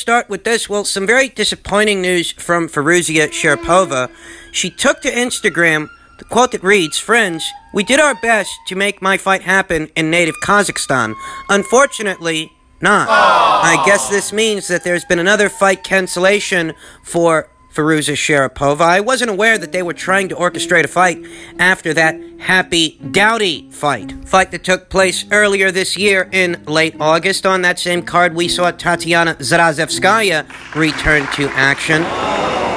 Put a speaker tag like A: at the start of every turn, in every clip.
A: start with this. Well, some very disappointing news from Sharipova. She took to Instagram the quote that reads, "Friends, we did our best to make my fight happen in native Kazakhstan. Unfortunately, not." I guess this means that there's been another fight cancellation for Sharipova. I wasn't aware that they were trying to orchestrate a fight after that Happy Dowdy fight that took place earlier this year in late August. On that same card, we saw Tatiana Zarazevskaya return to action.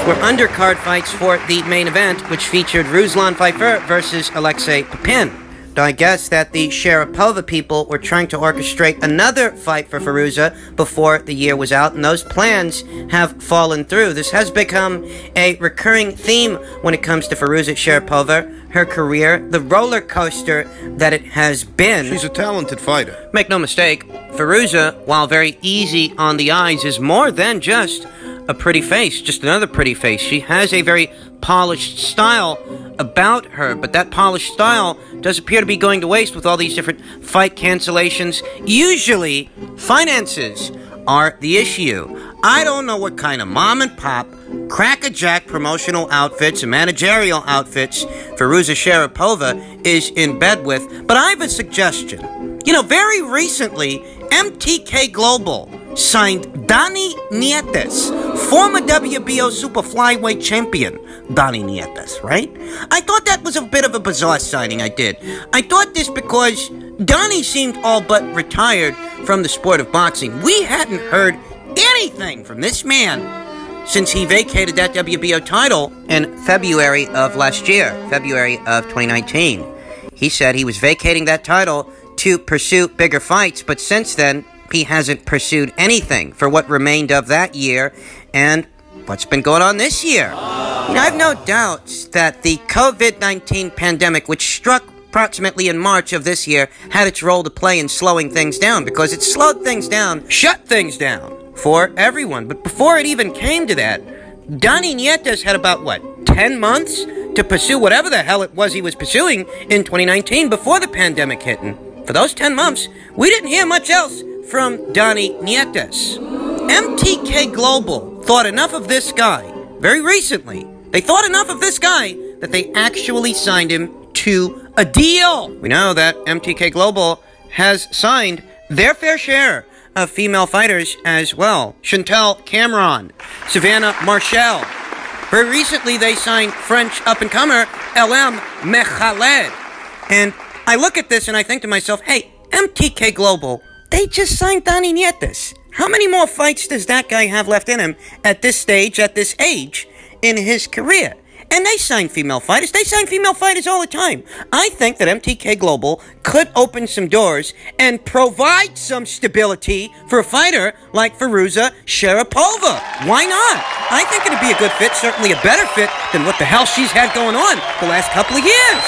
A: Were undercard fights for the main event, which featured Ruslan Pfeiffer versus Alexei Popin. I guess that the Sharipova people were trying to orchestrate another fight for Firuza before the year was out, and those plans have fallen through. This has become a recurring theme when it comes to Sharipova, her career, the roller coaster that it has been.
B: She's a talented fighter.
A: Make no mistake, Firuza, while very easy on the eyes, is more than just a pretty face, just another pretty face. She has a very polished style about her, but that polished style does appear to be going to waste with all these different fight cancellations. Usually, finances are the issue. I don't know what kind of mom and pop, crackerjack promotional outfits and managerial outfits Sharipova is in bed with, but I have a suggestion. You know, very recently, MTK Global signed Dani Nietes, former WBO super flyweight champion Dani Nietes, right? I thought that was a bit of a bizarre signing, I did. I thought this because Dani seemed all but retired from the sport of boxing. We hadn't heard anything from this man since he vacated that WBO title in February of last year, February of 2019. He said he was vacating that title to pursue bigger fights, but since then, he hasn't pursued anything for what remained of that year, and what's been going on this year. You know, I have no doubts that the COVID-19 pandemic, which struck approximately in March of this year, had its role to play in slowing things down, because it slowed things down, shut things down for everyone. But before it even came to that, Dani Nietes had about, 10 months to pursue whatever the hell it was he was pursuing in 2019 before the pandemic hit. And for those 10 months, we didn't hear much else from Dani Nietes. MTK Global thought enough of this guy, very recently, they thought enough of this guy that they actually signed him to a deal. We know that MTK Global has signed their fair share of female fighters as well. Chantel Cameron, Savannah Marshall. Very recently, they signed French up-and-comer LM Mekhaled. And I look at this and I think to myself, hey, MTK Global, they just signed Dani Nietes. How many more fights does that guy have left in him at this stage, at this age in his career? And they sign female fighters. They sign female fighters all the time. I think that MTK Global could open some doors and provide some stability for a fighter like Sharipova. Why not? I think it'd be a good fit, certainly a better fit than what the hell she's had going on the last couple of years.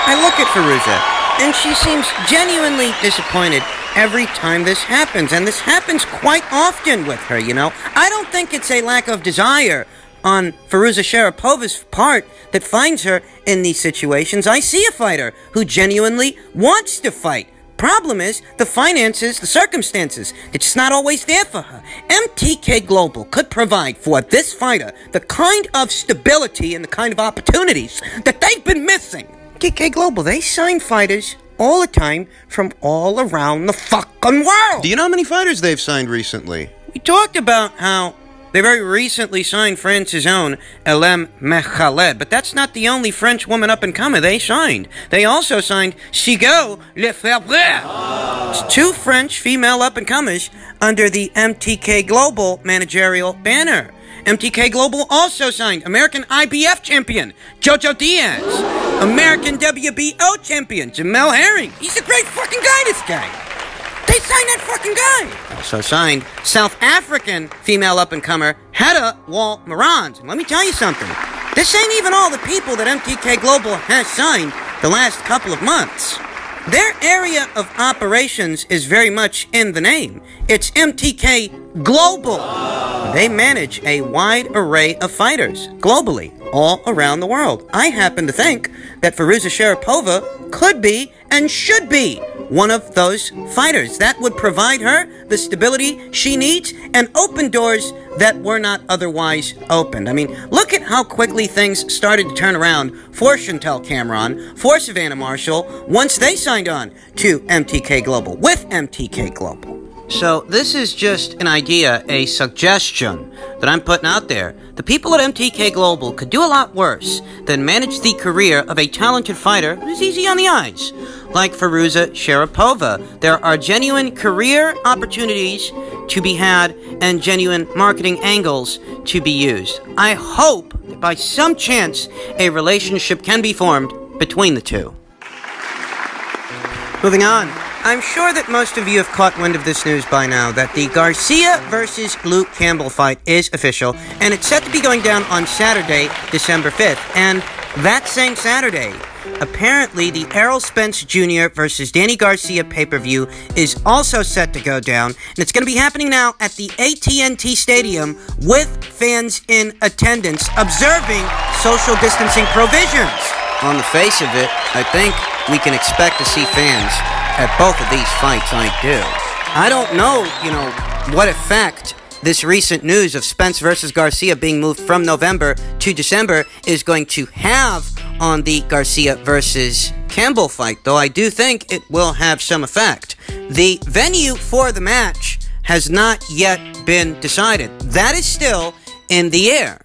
A: I look at Firuza, and she seems genuinely disappointed every time this happens, and this happens quite often with her, you know. I don't think it's a lack of desire on Sharipova's part that finds her in these situations. I see a fighter who genuinely wants to fight. Problem is, the finances, the circumstances, it's just not always there for her. MTK Global could provide for this fighter the kind of stability and the kind of opportunities that they've been missing. MTK Global, they sign fighters all the time from all around the fucking world.
B: Do you know how many fighters they've signed recently?
A: We talked about how they very recently signed France's own LM Mekhaled, but that's not the only French woman up-and-comer they signed. They also signed Sigo Lefebvre. It's 2 French female up-and-comers under the MTK Global managerial banner. MTK Global also signed American IBF champion Jojo Diaz, American WBO champion Jamel Herring. He's a great fucking guy, this guy. They signed that fucking guy. Also signed South African female up-and-comer Hedda Wall-Morans. And let me tell you something. This ain't even all the people that MTK Global has signed the last couple of months. Their area of operations is very much in the name. It's MTK Global. They manage a wide array of fighters globally, all around the world. I happen to think that Firuza Sharipova could be and should be one of those fighters. That would provide her the stability she needs and open doors that were not otherwise opened. I mean, look at how quickly things started to turn around for Chantel Cameron, for Savannah Marshall, once they signed on to MTK Global, with MTK Global. So this is just an idea, a suggestion that I'm putting out there. The people at MTK Global could do a lot worse than manage the career of a talented fighter who's easy on the eyes, like Firuza Sharipova. There are genuine career opportunities to be had and genuine marketing angles to be used. I hope that by some chance a relationship can be formed between the two. Moving on. I'm sure that most of you have caught wind of this news by now, that the Garcia versus Luke Campbell fight is official, and it's set to be going down on Saturday, December 5th. And that same Saturday, apparently the Errol Spence Jr. versus Danny Garcia pay-per-view is also set to go down, and it's going to be happening now at the AT&T Stadium with fans in attendance, observing social distancing provisions. On the face of it, I think we can expect to see fans at both of these fights. I do. I don't know, what effect this recent news of Spence versus Garcia being moved from November to December is going to have on the Garcia versus Campbell fight, though I do think it will have some effect. The venue for the match has not yet been decided. That is still in the air.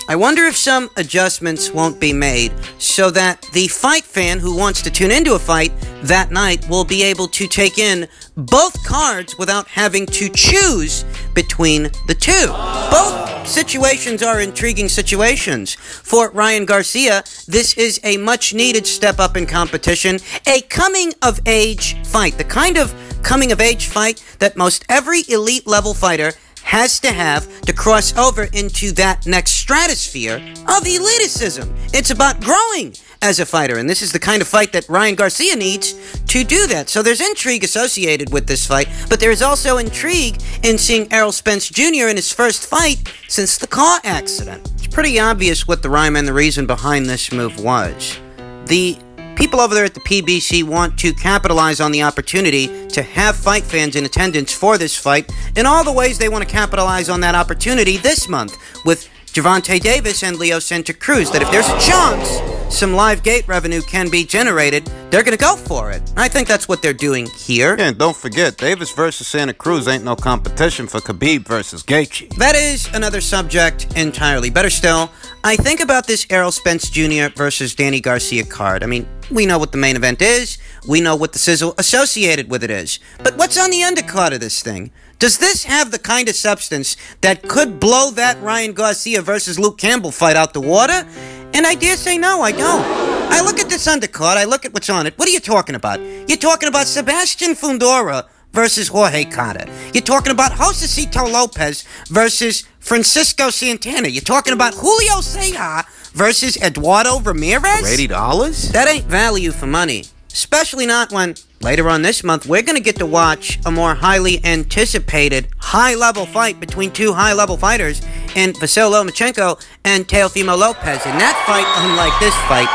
A: I wonder if some adjustments won't be made so that the fight fan who wants to tune into a fight that night will be able to take in both cards without having to choose between the two. Both situations are intriguing situations. For Ryan Garcia, this is a much-needed step up in competition, a coming-of-age fight, the kind of coming-of-age fight that most every elite-level fighter has to have to cross over into that next stratosphere of eliticism. It's about growing as a fighter, and this is the kind of fight that Ryan Garcia needs to do that. So there's intrigue associated with this fight, but there is also intrigue in seeing Errol Spence Jr. in his first fight since the car accident. It's pretty obvious what the rhyme and the reason behind this move was. The people over there at the PBC want to capitalize on the opportunity to have fight fans in attendance for this fight in all the ways they want to capitalize on that opportunity this month with Gervonta Davis and Leo Santa Cruz, that if there's a chance some live gate revenue can be generated, they're going to go for it. I think that's what they're doing here.
B: Yeah, and don't forget, Davis versus Santa Cruz ain't no competition for Khabib versus Gaethje.
A: That is another subject entirely. Better still, I think about this Errol Spence Jr. versus Danny Garcia card. I mean, we know what the main event is. We know what the sizzle associated with it is. But what's on the undercard of this thing? Does this have the kind of substance that could blow that Ryan Garcia versus Luke Campbell fight out the water? And I dare say no, I don't. I look at this undercard, I look at what's on it. What are you talking about? You're talking about Sebastian Fundora versus Jorge Cota. You're talking about Josecito Lopez versus Francisco Santana. You're talking about Julio Ceja versus Eduardo Ramirez?
B: $80?
A: That ain't value for money. Especially not when, later on this month, we're going to get to watch a more highly anticipated high-level fight between two high-level fighters in Vasyl Lomachenko and Teofimo Lopez. And that fight, unlike this fight,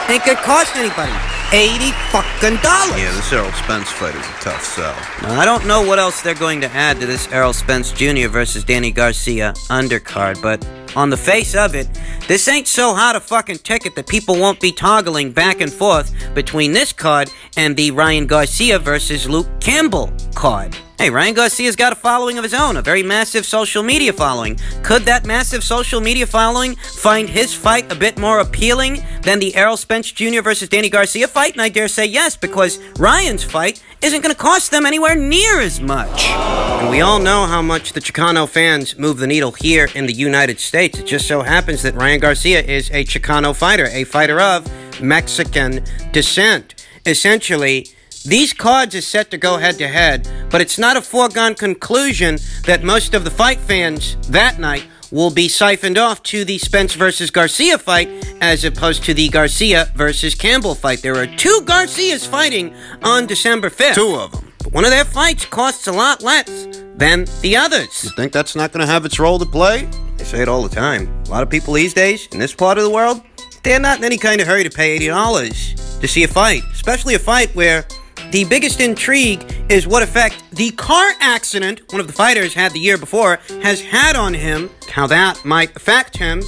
A: ain't gonna cost anybody $80 fucking dollars.
B: Yeah, this Errol Spence fight is a tough sell.
A: Now, I don't know what else they're going to add to this Errol Spence Jr. versus Danny Garcia undercard, but on the face of it, this ain't so hot a fucking ticket that people won't be toggling back and forth between this card and the Ryan Garcia versus Luke Campbell card. Hey, Ryan Garcia's got a following of his own, a very massive social media following. Could that massive social media following find his fight a bit more appealing than the Errol Spence Jr. versus Danny Garcia fight? And I dare say yes, because Ryan's fight isn't going to cost them anywhere near as much. And we all know how much the Chicano fans move the needle here in the United States. It just so happens that Ryan Garcia is a Chicano fighter, a fighter of Mexican descent. Essentially, these cards are set to go head-to-head, but it's not a foregone conclusion that most of the fight fans that night will be siphoned off to the Spence versus Garcia fight as opposed to the Garcia versus Campbell fight. There are two Garcias fighting on December 5th.
B: Two of them.
A: But one of their fights costs a lot less than the others.
B: You think that's not going to have its role to play?
A: I say it all the time. A lot of people these days, in this part of the world, they're not in any kind of hurry to pay $80 to see a fight, especially a fight where the biggest intrigue is what effect the car accident one of the fighters had the year before has had on him, how that might affect him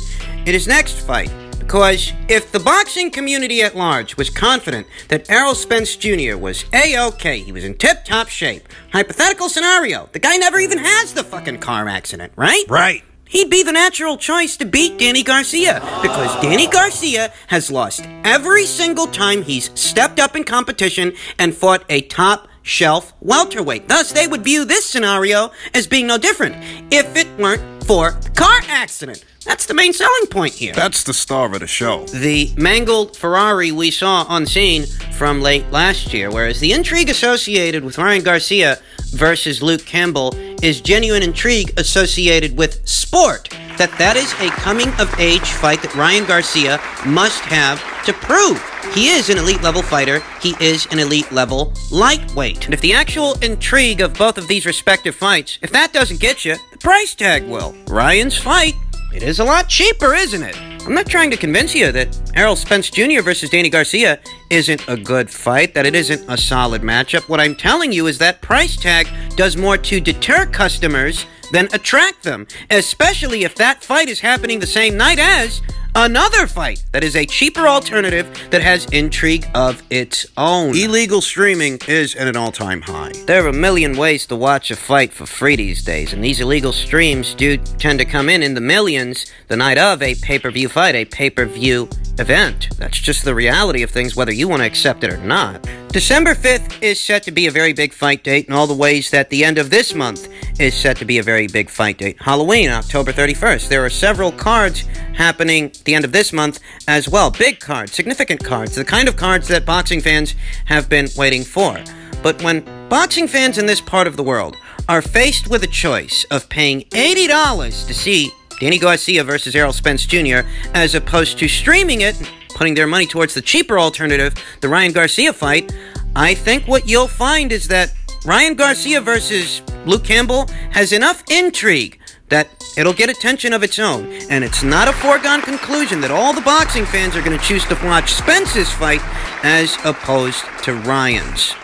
A: in his next fight. Because if the boxing community at large was confident that Errol Spence Jr. was A-OK, he was in tip-top shape, hypothetical scenario, the guy never even has the fucking car accident, right?
B: Right.
A: He'd be the natural choice to beat Danny Garcia, because Danny Garcia has lost every single time he's stepped up in competition and fought a top-shelf welterweight. Thus, they would view this scenario as being no different if it weren't for the car accident. That's the main selling point here.
B: That's the star of the show.
A: The mangled Ferrari we saw on scene from late last year, whereas the intrigue associated with Ryan Garcia versus Luke Campbell is genuine intrigue associated with sport. That is a coming-of-age fight that Ryan Garcia must have to prove. He is an elite-level fighter. He is an elite-level lightweight. And if the actual intrigue of both of these respective fights, if that doesn't get you, the price tag will. Ryan's fight, it is a lot cheaper, isn't it? I'm not trying to convince you that Errol Spence Jr. versus Danny Garcia isn't a good fight, that it isn't a solid matchup. What I'm telling you is that price tag does more to deter customers than attract them, especially if that fight is happening the same night as another fight that is a cheaper alternative that has intrigue of its own.
B: Illegal streaming is at an all-time high.
A: There are a million ways to watch a fight for free these days, and these illegal streams do tend to come in the millions the night of a pay-per-view fight, a pay-per-view event. That's just the reality of things, whether you want to accept it or not. December 5th is set to be a very big fight date in all the ways that the end of this month is set to be a very big fight date. Halloween, October 31st. There are several cards happening at the end of this month as well. Big cards, significant cards, the kind of cards that boxing fans have been waiting for. But when boxing fans in this part of the world are faced with a choice of paying $80 to see Danny Garcia versus Errol Spence Jr. as opposed to streaming it, putting their money towards the cheaper alternative, the Ryan Garcia fight, I think what you'll find is that Ryan Garcia versus Luke Campbell has enough intrigue that it'll get attention of its own. And it's not a foregone conclusion that all the boxing fans are going to choose to watch Spence's fight as opposed to Ryan's.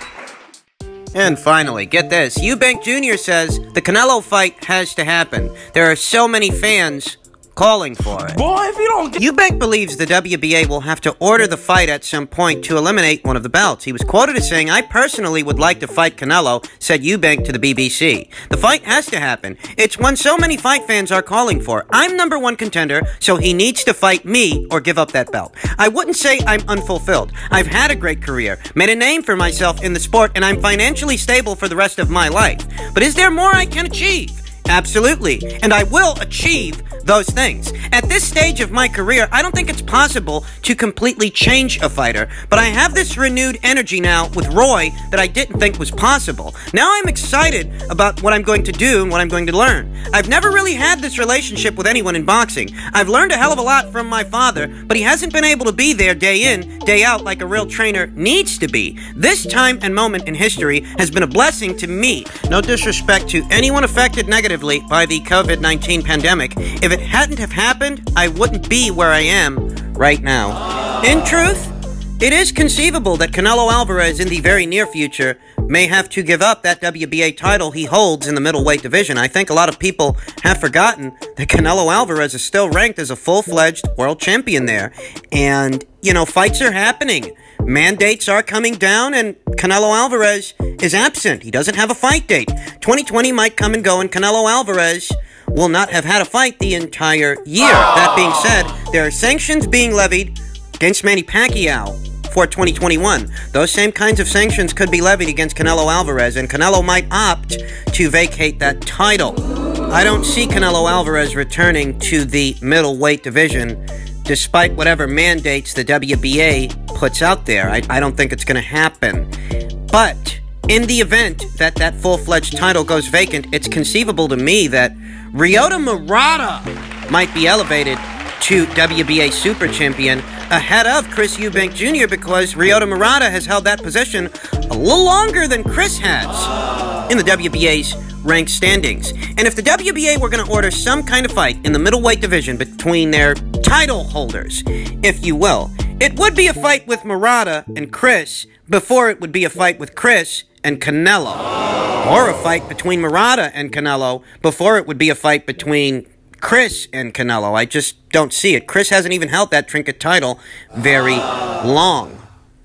A: And finally, get this. Eubank Jr. says the Canelo fight has to happen. There are so many fans calling for it.
C: Boy, if you don't get...
A: Eubank believes the WBA will have to order the fight at some point to eliminate one of the belts. He was quoted as saying, "I personally would like to fight Canelo," said Eubank to the BBC. The fight has to happen. It's one so many fight fans are calling for. I'm number one contender, so he needs to fight me or give up that belt. I wouldn't say I'm unfulfilled. I've had a great career, made a name for myself in the sport, and I'm financially stable for the rest of my life. But is there more I can achieve? Absolutely. And I will achieve those things. At this stage of my career, I don't think it's possible to completely change a fighter, but I have this renewed energy now with Roy that I didn't think was possible. Now I'm excited about what I'm going to do and what I'm going to learn. I've never really had this relationship with anyone in boxing. I've learned a hell of a lot from my father, but he hasn't been able to be there day in, day out like a real trainer needs to be. This time and moment in history has been a blessing to me. No disrespect to anyone affected negatively by the COVID-19 pandemic. If it hadn't have happened, I wouldn't be where I am right now. In truth, it is conceivable that Canelo Alvarez in the very near future may have to give up that WBA title he holds in the middleweight division. I think a lot of people have forgotten that Canelo Alvarez is still ranked as a full-fledged world champion there. And, fights are happening. Mandates are coming down, and Canelo Alvarez is absent. He doesn't have a fight date. 2020 might come and go, and Canelo Alvarez will not have had a fight the entire year. That being said, there are sanctions being levied against Manny Pacquiao for 2021. Those same kinds of sanctions could be levied against Canelo Alvarez, and Canelo might opt to vacate that title. I don't see Canelo Alvarez returning to the middleweight division despite whatever mandates the WBA puts out there. I don't think it's going to happen. But in the event that that full-fledged title goes vacant, it's conceivable to me that Ryota Murata might be elevated to WBA Super Champion ahead of Chris Eubank Jr. because Ryota Murata has held that position a little longer than Chris has. in the WBA's ranked standings. And if the WBA were going to order some kind of fight in the middleweight division between their title holders, if you will, it would be a fight with Murata and Chris before it would be a fight with Chris and Canelo. Or a fight between Murata and Canelo before it would be a fight between Chris and Canelo. I just don't see it. Chris hasn't even held that trinket title very long.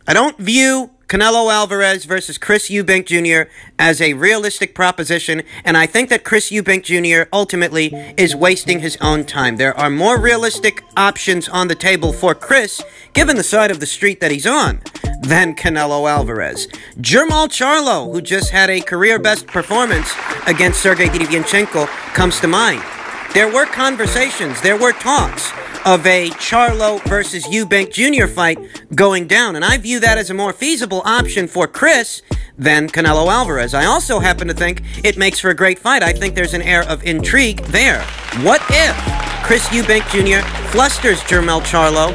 A: I don't view Canelo Alvarez versus Chris Eubank Jr. as a realistic proposition, and I think that Chris Eubank Jr. ultimately is wasting his own time. There are more realistic options on the table for Chris, given the side of the street that he's on, than Canelo Alvarez. Jermall Charlo, who just had a career-best performance against Sergey Derevyanchenko, comes to mind. There were conversations, there were talks of a Charlo versus Eubank Jr. fight going down, and I view that as a more feasible option for Chris than Canelo Alvarez. I also happen to think it makes for a great fight. I think there's an air of intrigue there. What if Chris Eubank Jr. flusters Jermall Charlo,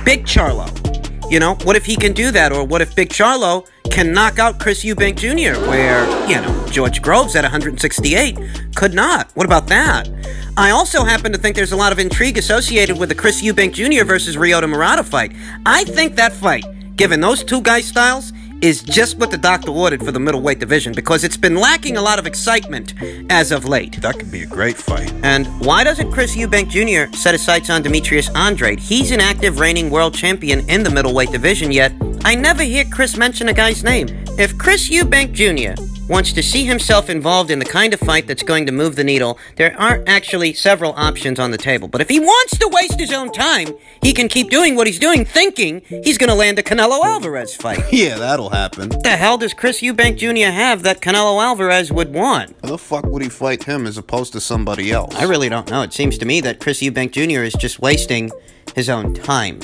A: Big Charlo? You know, what if he can do that? Or what if Big Charlo can knock out Chris Eubank Jr., where, you know, George Groves at 168 could not? What about that? I also happen to think there's a lot of intrigue associated with the Chris Eubank Jr. versus Ryota Murata fight. I think that fight, given those two guys' styles, is just what the doctor ordered for the middleweight division, because it's been lacking a lot of excitement as of late.
B: That could be a great fight.
A: And why doesn't Chris Eubank Jr. set his sights on Demetrius Andrade? He's an active reigning world champion in the middleweight division, yet I never hear Chris mention a guy's name. If Chris Eubank Jr. wants to see himself involved in the kind of fight that's going to move the needle, there are actually several options on the table. But if he wants to waste his own time, he can keep doing what he's doing, thinking he's going to land a Canelo Alvarez fight.
B: Yeah, that'll happen.
A: What the hell does Chris Eubank Jr. have that Canelo Alvarez would want?
B: How the fuck would he fight him as opposed to somebody else?
A: I really don't know. It seems to me that Chris Eubank Jr. is just wasting his own time.